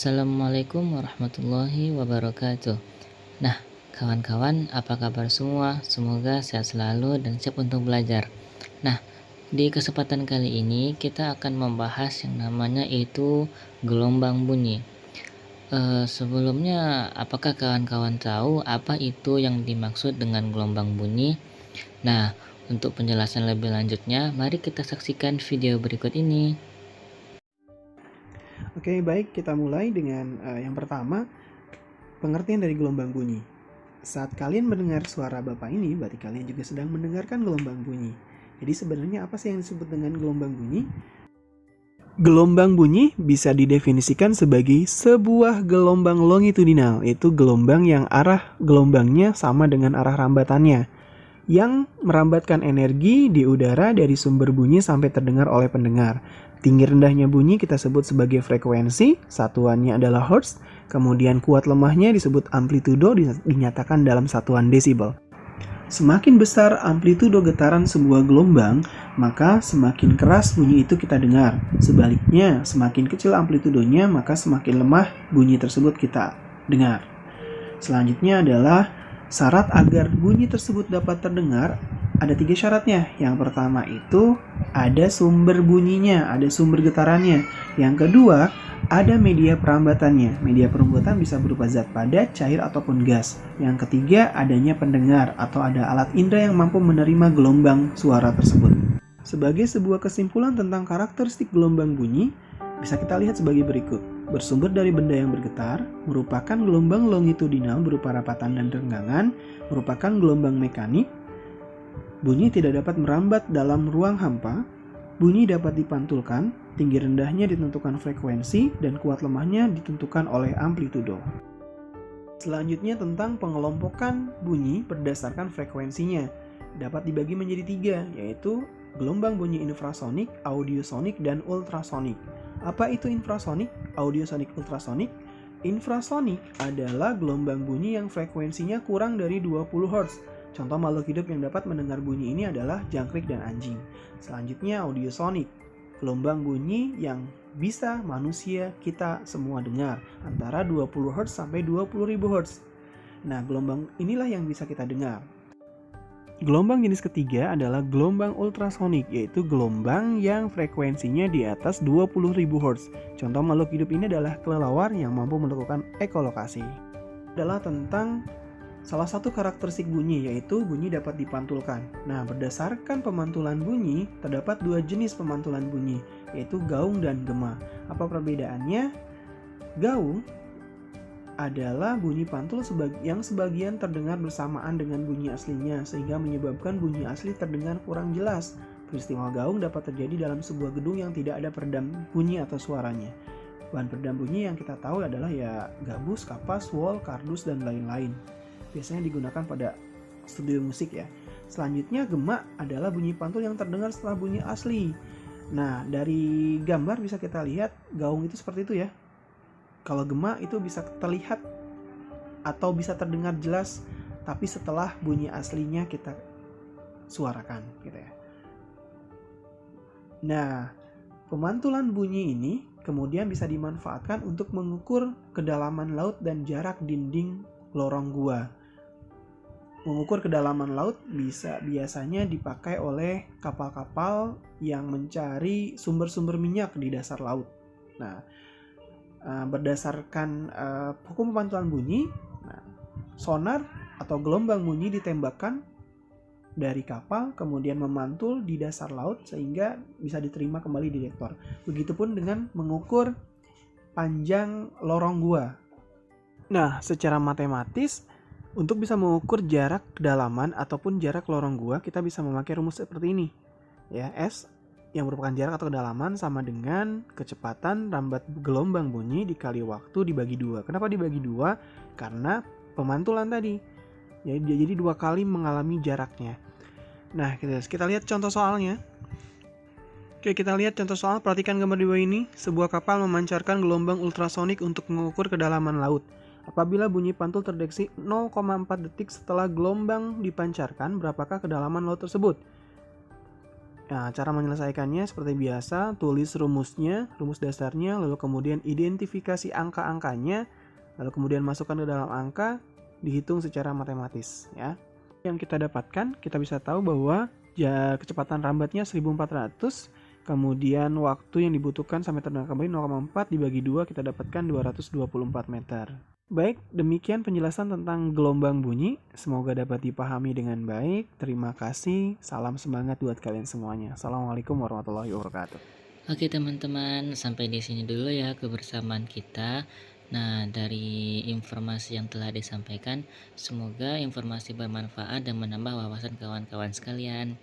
Assalamualaikum warahmatullahi wabarakatuh. Nah, kawan-kawan, apa kabar semua? Semoga sehat selalu dan siap untuk belajar. Nah, di kesempatan kali ini kita akan membahas yang namanya itu gelombang bunyi. Sebelumnya, apakah kawan-kawan tahu apa itu yang dimaksud dengan gelombang bunyi? Nah, untuk penjelasan lebih lanjutnya, mari kita saksikan video berikut ini. Oke, baik, kita mulai dengan yang pertama, pengertian dari gelombang bunyi. Saat kalian mendengar suara Bapak ini, berarti kalian juga sedang mendengarkan gelombang bunyi. Jadi sebenarnya apa sih yang disebut dengan gelombang bunyi? Gelombang bunyi bisa didefinisikan sebagai sebuah gelombang longitudinal, yaitu gelombang yang arah gelombangnya sama dengan arah rambatannya, yang merambatkan energi di udara dari sumber bunyi sampai terdengar oleh pendengar. Tinggi rendahnya bunyi kita sebut sebagai frekuensi, satuannya adalah hertz, kemudian kuat lemahnya disebut amplitudo, dinyatakan dalam satuan desibel. Semakin besar amplitudo getaran sebuah gelombang, maka semakin keras bunyi itu kita dengar. Sebaliknya, semakin kecil amplitudonya, maka semakin lemah bunyi tersebut kita dengar. Selanjutnya adalah syarat agar bunyi tersebut dapat terdengar. Ada 3 syaratnya. Yang pertama itu ada sumber bunyinya, ada sumber getarannya. Yang kedua, ada media perambatannya. Media perambatan bisa berupa zat padat, cair, ataupun gas. Yang ketiga, adanya pendengar atau ada alat indera yang mampu menerima gelombang suara tersebut. Sebagai sebuah kesimpulan tentang karakteristik gelombang bunyi, bisa kita lihat sebagai berikut. Bersumber dari benda yang bergetar, merupakan gelombang longitudinal berupa rapatan dan renggangan, merupakan gelombang mekanik. Bunyi tidak dapat merambat dalam ruang hampa. Bunyi dapat dipantulkan, tinggi rendahnya ditentukan frekuensi, dan kuat lemahnya ditentukan oleh amplitudo. Selanjutnya tentang pengelompokan bunyi berdasarkan frekuensinya. Dapat dibagi menjadi 3, yaitu gelombang bunyi infrasonik, audiosonik, dan ultrasonik. Apa itu infrasonik, audiosonik, ultrasonik? Infrasonik adalah gelombang bunyi yang frekuensinya kurang dari 20 Hz. Contoh makhluk hidup yang dapat mendengar bunyi ini adalah jangkrik dan anjing. Selanjutnya audiosonik, gelombang bunyi yang bisa manusia kita semua dengar, antara 20 Hz sampai 20.000 Hz. Nah, gelombang inilah yang bisa kita dengar. Gelombang jenis ketiga adalah gelombang ultrasonik, yaitu gelombang yang frekuensinya di atas 20.000 Hz. Contoh makhluk hidup ini adalah kelelawar yang mampu melakukan ekolokasi. Adalah tentang salah satu karakteristik bunyi, yaitu bunyi dapat dipantulkan. Nah, berdasarkan pemantulan bunyi, terdapat 2 jenis pemantulan bunyi, yaitu gaung dan gema. Apa perbedaannya? Gaung adalah bunyi pantul yang sebagian terdengar bersamaan dengan bunyi aslinya, sehingga menyebabkan bunyi asli terdengar kurang jelas. Peristiwa gaung dapat terjadi dalam sebuah gedung yang tidak ada peredam bunyi atau suaranya. Bahan peredam bunyi yang kita tahu adalah ya gabus, kapas, wol, kardus, dan lain-lain. Biasanya digunakan pada studio musik ya. Selanjutnya gema adalah bunyi pantul yang terdengar setelah bunyi asli. Nah, dari gambar bisa kita lihat gaung itu seperti itu ya. Kalau gema itu bisa terlihat atau bisa terdengar jelas, tapi setelah bunyi aslinya kita suarakan gitu ya. Nah, pemantulan bunyi ini kemudian bisa dimanfaatkan untuk mengukur kedalaman laut dan jarak dinding lorong gua. Mengukur kedalaman laut biasanya dipakai oleh kapal-kapal yang mencari sumber-sumber minyak di dasar laut. Nah, berdasarkan hukum pemantulan bunyi, sonar atau gelombang bunyi ditembakkan dari kapal kemudian memantul di dasar laut sehingga bisa diterima kembali di detektor. Begitupun dengan mengukur panjang lorong gua. Nah, secara matematis untuk bisa mengukur jarak kedalaman ataupun jarak lorong gua, kita bisa memakai rumus seperti ini. Ya, S yang merupakan jarak atau kedalaman sama dengan kecepatan rambat gelombang bunyi dikali waktu dibagi 2. Kenapa dibagi 2? Karena pemantulan tadi. Jadi 2 kali mengalami jaraknya. Nah, kita lihat contoh soalnya. Oke, kita lihat contoh soal. Perhatikan gambar di bawah ini. Sebuah kapal memancarkan gelombang ultrasonik untuk mengukur kedalaman laut. Apabila bunyi pantul terdeteksi 0,4 detik setelah gelombang dipancarkan, berapakah kedalaman laut tersebut? Nah, cara menyelesaikannya seperti biasa, tulis rumusnya, rumus dasarnya, lalu kemudian identifikasi angka-angkanya, lalu kemudian masukkan ke dalam angka, dihitung secara matematis ya. Yang kita dapatkan, kita bisa tahu bahwa kecepatan rambatnya 1400, kemudian waktu yang dibutuhkan sampai terdengar kembali 0,4 dibagi 2, kita dapatkan 224 meter. Baik, demikian penjelasan tentang gelombang bunyi. Semoga dapat dipahami dengan baik. Terima kasih. Salam semangat buat kalian semuanya. Assalamualaikum warahmatullahi wabarakatuh. Oke teman-teman, sampai di sini dulu ya kebersamaan kita. Nah, dari informasi yang telah disampaikan, semoga informasi bermanfaat dan menambah wawasan kawan-kawan sekalian.